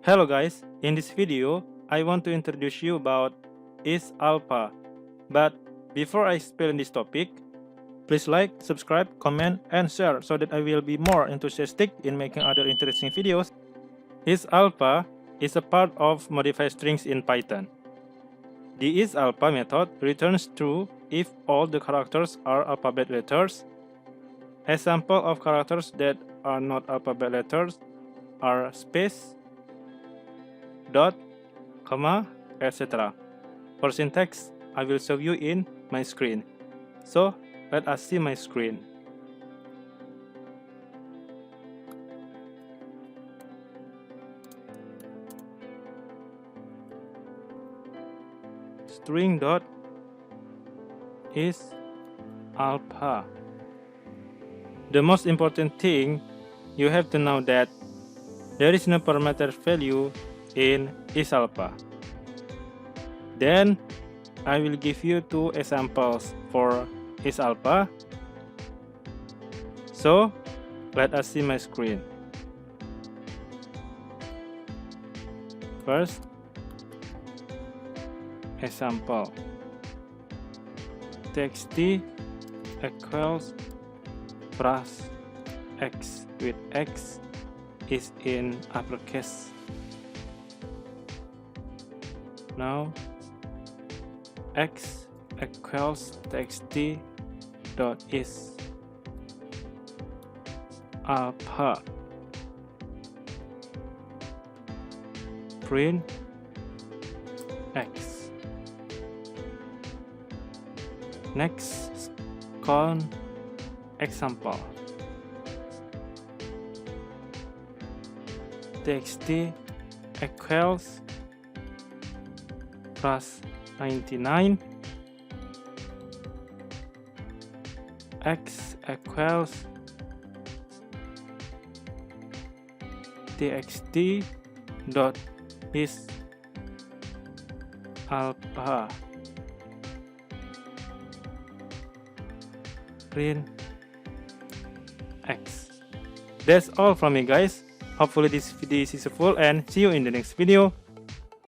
Hello guys, in this video, I want to introduce you about Isalpha. But before I explain this topic, please like, subscribe, comment, and share so that I will be more enthusiastic in making other interesting videos. Isalpha is a part of modified strings in Python. The Isalpha method returns true if all the characters are alphabet letters. Example of characters that are not alphabet letters are space, dot, comma, etc. For syntax, I will show you in my screen. So, let us see my screen. String dot is alpha. The most important thing, you have to know that there is no parameter value in Isalpha. Then I will give you two examples for Isalpha. So let us see my screen. First, example txt equals plus x with x is in uppercase. Now x equals txt dot is alpha. Print x. Next, call example txt equals plus 99 x equals txt dot is alpha. Print x. That's all from me guys. Hopefully this video is useful and see you in the next video.